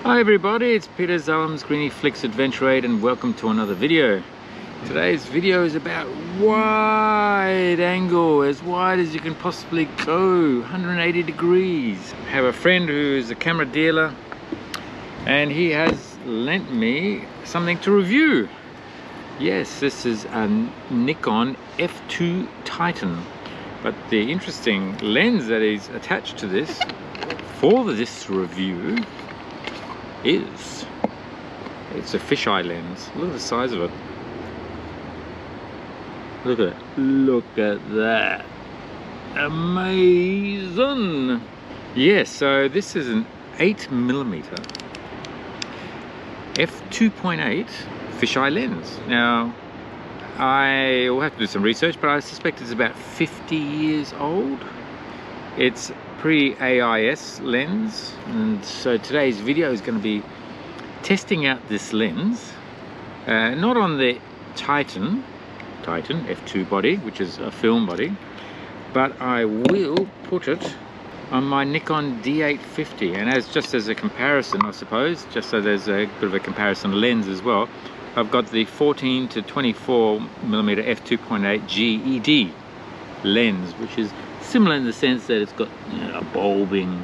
Hi everybody, it's Peter Zalm's Griniflix Adventure 8 and welcome to another video. Today's video is about wide angle, as wide as you can possibly go, 180 degrees. I have a friend who is a camera dealer and he has lent me something to review. Yes, this is a Nikon F2 Titan, but the interesting lens that is attached to this for this review it's a fisheye lens. Look at the size of it. Look at it. Look at that. Amazing. Yes, so this is an 8mm f2.8 fisheye lens. Now I will have to do some research, but I suspect it's about 50 years old. It's pre-AIS lens, and so today's video is going to be testing out this lens, not on the Titan F2 body, which is a film body, but I will put it on my Nikon D850, and just as a comparison, I suppose, just so there's a bit of a comparison lens as well, I've got the 14 to 24mm f2.8 GED lens, which is similar in the sense that it's got, you know, a bulbing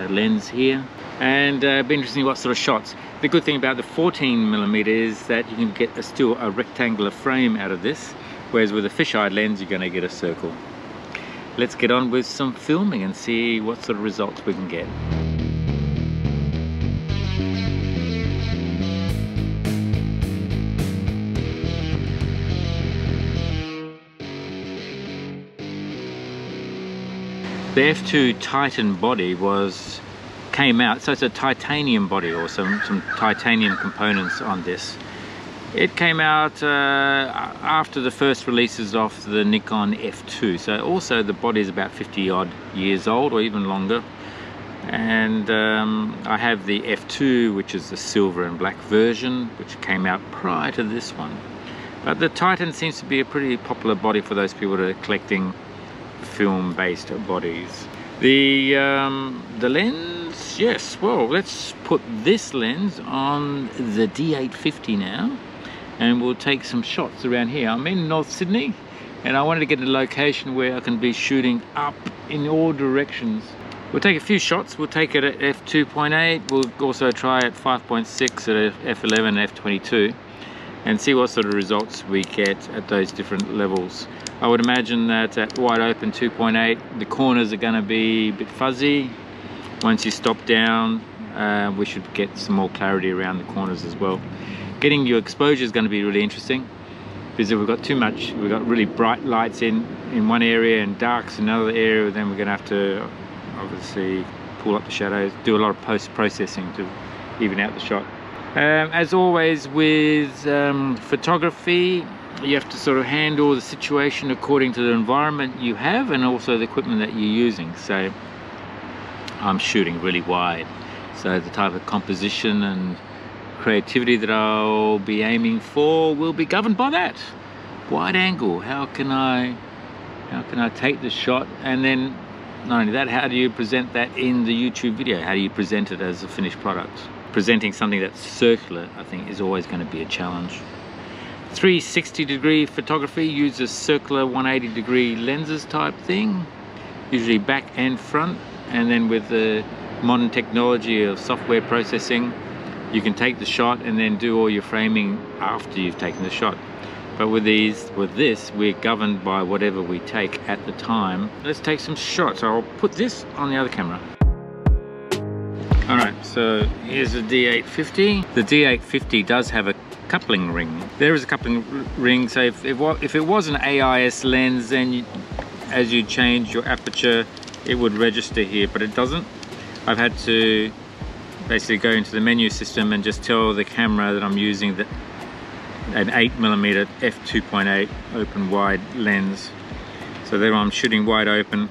lens here, and it'd be interesting what sort of shots. The good thing about the 14mm is that you can get still a rectangular frame out of this, whereas with a fisheye lens you're going to get a circle. Let's get on with some filming and see what sort of results we can get. The F2 Titan body came out, so it's a titanium body, or some titanium components on this. It came out after the first releases of the Nikon F2, so also the body is about 50 odd years old or even longer. And I have the F2, which is the silver and black version, which came out prior to this one. But the Titan seems to be a pretty popular body for those people that are collecting film-based bodies. The lens, yes, well, let's put this lens on the D850 now, and we'll take some shots around here. I'm in North Sydney, and I wanted to get a location where I can be shooting up in all directions. We'll take a few shots. We'll take it at f2.8. We'll also try at 5.6 at f11 and f22, and see what sort of results we get at those different levels. I would imagine that at wide open 2.8 the corners are going to be a bit fuzzy. Once you stop down, we should get some more clarity around the corners as well. Getting your exposure is going to be really interesting, because if we've got too much, we've got really bright lights in one area and darks in another area, then we're going to have to obviously pull up the shadows, do a lot of post-processing to even out the shot. As always with photography, you have to sort of handle the situation according to the environment you have and also the equipment that you're using. So I'm shooting really wide, so the type of composition and creativity that I'll be aiming for will be governed by that. Wide angle, how can I take the shot, and then not only that, how do you present that in the YouTube video? How do you present it as a finished product? Presenting something that's circular, I think, is always going to be a challenge. 360-degree photography uses circular 180-degree lenses type thing, usually back and front, and then with the modern technology of software processing, you can take the shot and then do all your framing after you've taken the shot. But with this, we're governed by whatever we take at the time. Let's take some shots. I'll put this on the other camera. Alright, so here's the D850. The D850 does have a coupling ring. There is a coupling ring, so if it was an AIS lens, then as you change your aperture it would register here, but it doesn't. I've had to basically go into the menu system and just tell the camera that I'm using an 8mm f2.8 open wide lens, so that I'm shooting wide open,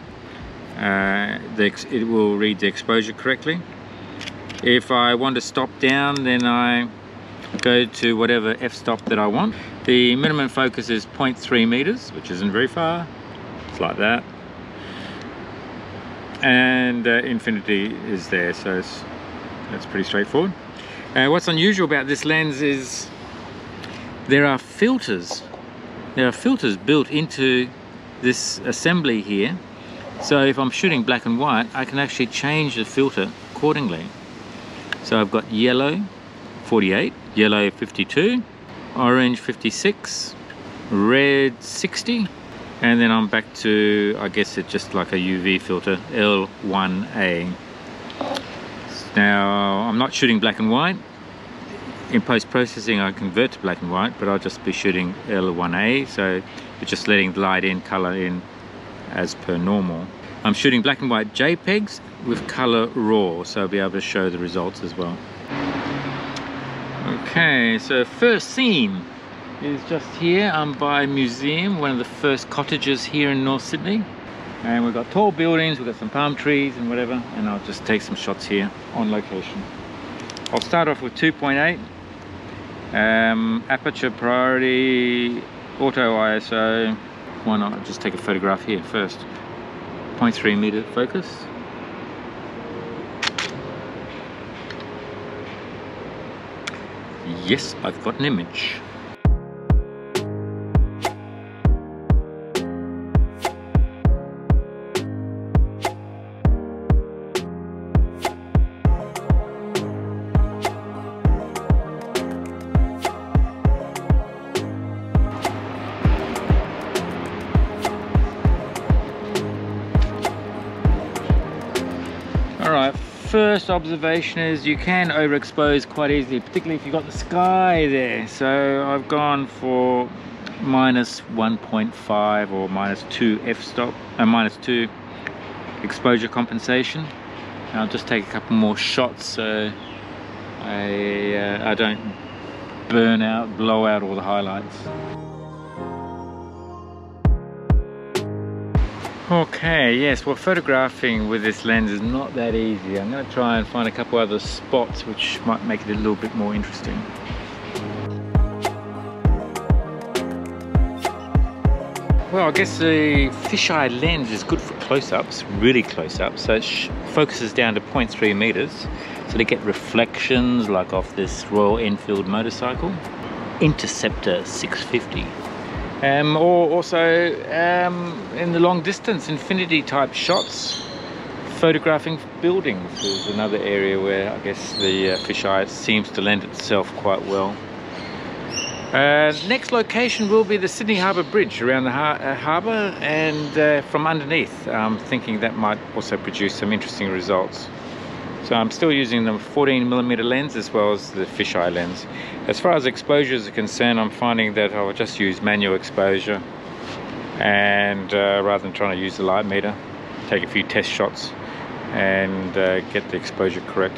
it will read the exposure correctly. If I want to stop down, then I go to whatever f-stop that I want. The minimum focus is 0.3 meters, which isn't very far. It's like that. And infinity is there, so it's That's pretty straightforward. What's unusual about this lens is there are filters. There are filters built into this assembly here. So if I'm shooting black and white, I can actually change the filter accordingly. So I've got yellow 48, yellow 52, orange 56, red 60, and then I'm back to, I guess it's just like a UV filter, L1A. Now, I'm not shooting black and white. In post-processing, I convert to black and white, but I'll just be shooting L1A, so it's just letting the light in, color in as per normal. I'm shooting black and white JPEGs with color raw, so I'll be able to show the results as well. Okay, so first scene is just here. I'm by a museum, one of the first cottages here in North Sydney. And we've got tall buildings, we've got some palm trees and whatever, and I'll just take some shots here on location. I'll start off with 2.8, aperture priority, auto ISO. Why not just take a photograph here first? 0.3 meter focus. Yes, I've got an image. Alright, first observation is you can overexpose quite easily, particularly if you've got the sky there. So I've gone for -1.5 or -2 f-stop, -2 exposure compensation. And I'll just take a couple more shots so I don't blow out all the highlights. Okay, yes, well, photographing with this lens is not that easy. I'm going to try and find a couple other spots which might make it a little bit more interesting. Well, I guess the fisheye lens is good for close-ups, really close-ups, so it focuses down to 0.3 meters, so to get reflections like off this Royal Enfield motorcycle, Interceptor 650. Or also in the long distance infinity type shots, photographing buildings is another area where I guess the fisheye seems to lend itself quite well. Next location will be the Sydney Harbour Bridge around the harbour, and from underneath I'm thinking that might also produce some interesting results. So I'm still using the 14mm lens as well as the fisheye lens. As far as exposures are concerned, I'm finding that I'll just use manual exposure, and rather than trying to use the light meter, take a few test shots and get the exposure correct.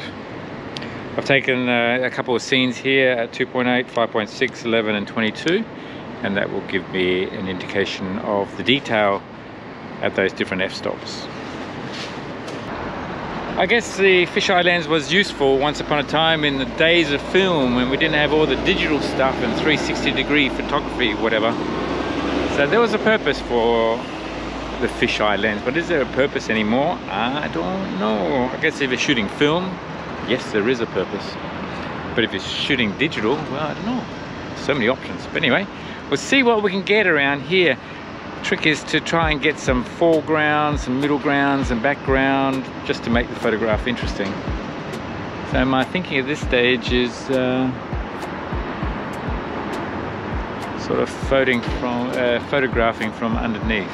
I've taken a couple of scenes here at 2.8, 5.6, 11 and 22, and that will give me an indication of the detail at those different f-stops. I guess the fisheye lens was useful once upon a time in the days of film when we didn't have all the digital stuff and 360-degree photography, whatever. So there was a purpose for the fisheye lens, but is there a purpose anymore? I don't know. I guess if you're shooting film, yes, there is a purpose. But if you're shooting digital, well, I don't know. So many options. But anyway, we'll see what we can get around here. Trick is to try and get some foreground, some middle grounds and background, just to make the photograph interesting. So my thinking at this stage is sort of photographing from underneath.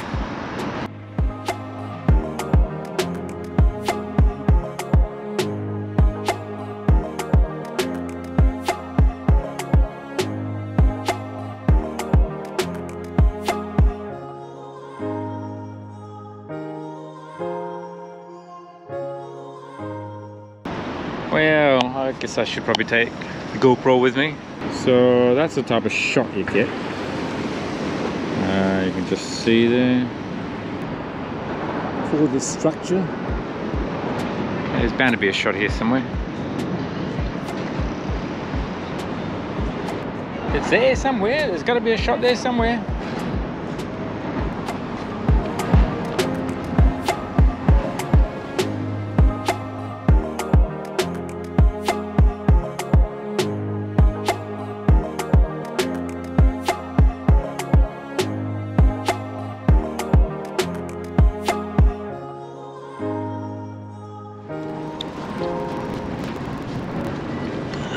Well, I guess I should probably take the GoPro with me. So that's the type of shot you get. You can just see there. For the structure. There's bound to be a shot here somewhere. It's there somewhere. There's got to be a shot there somewhere.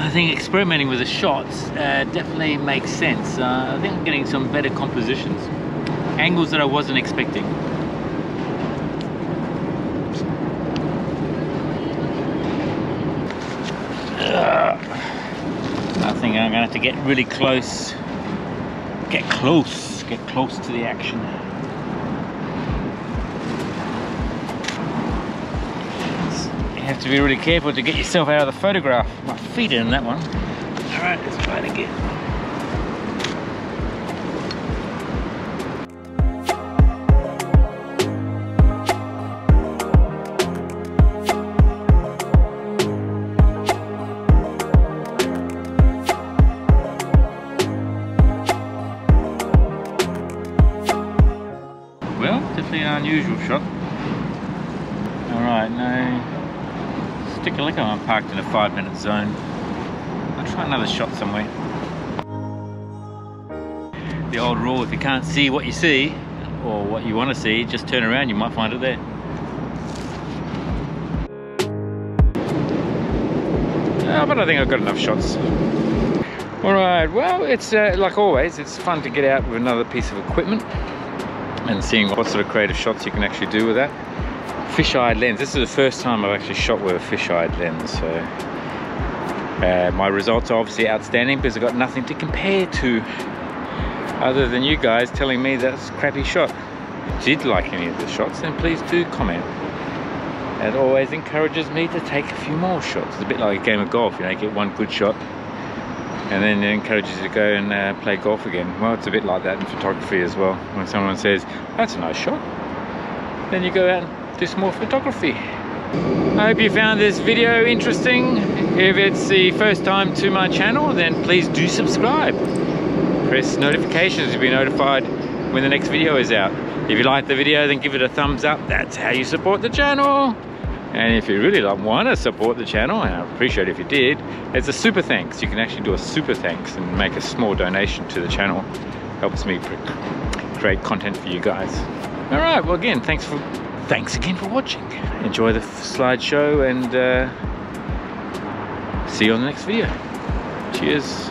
I think experimenting with the shots definitely makes sense. I think I'm getting some better compositions, angles that I wasn't expecting. I think I'm gonna have to get really close, get close to the action. You have to be really careful to get yourself out of the photograph. My feet are in that one. All right, let's try it again. Well, definitely an unusual shot. Alright, now stick a lick. I'm parked in a 5-minute zone. I'll try another shot somewhere. The old rule, if you can't see what you see, or what you want to see, just turn around, you might find it there. But I think I've got enough shots. Alright, well, it's like always, it's fun to get out with another piece of equipment and seeing what sort of creative shots you can actually do with that. Fish-eyed lens. This is the first time I've actually shot with a fish-eyed lens, so my results are obviously outstanding because I've got nothing to compare to other than you guys telling me that's a crappy shot. If you did like any of the shots, then please do comment. It always encourages me to take a few more shots. It's a bit like a game of golf, you know, you get one good shot and then it encourages you to go and play golf again. Well, it's a bit like that in photography as well. When someone says, that's a nice shot, then you go out and do some more photography. I hope you found this video interesting. If it's the first time to my channel, then please do subscribe. Press notifications to be notified when the next video is out. If you like the video, then give it a thumbs up. That's how you support the channel. And if you really want to support the channel, and I appreciate it if you did, there's a super thanks. You can actually do a super thanks and make a small donation to the channel. Helps me create content for you guys. All right, well again, thanks again for watching. Enjoy the slideshow and see you on the next video. Cheers.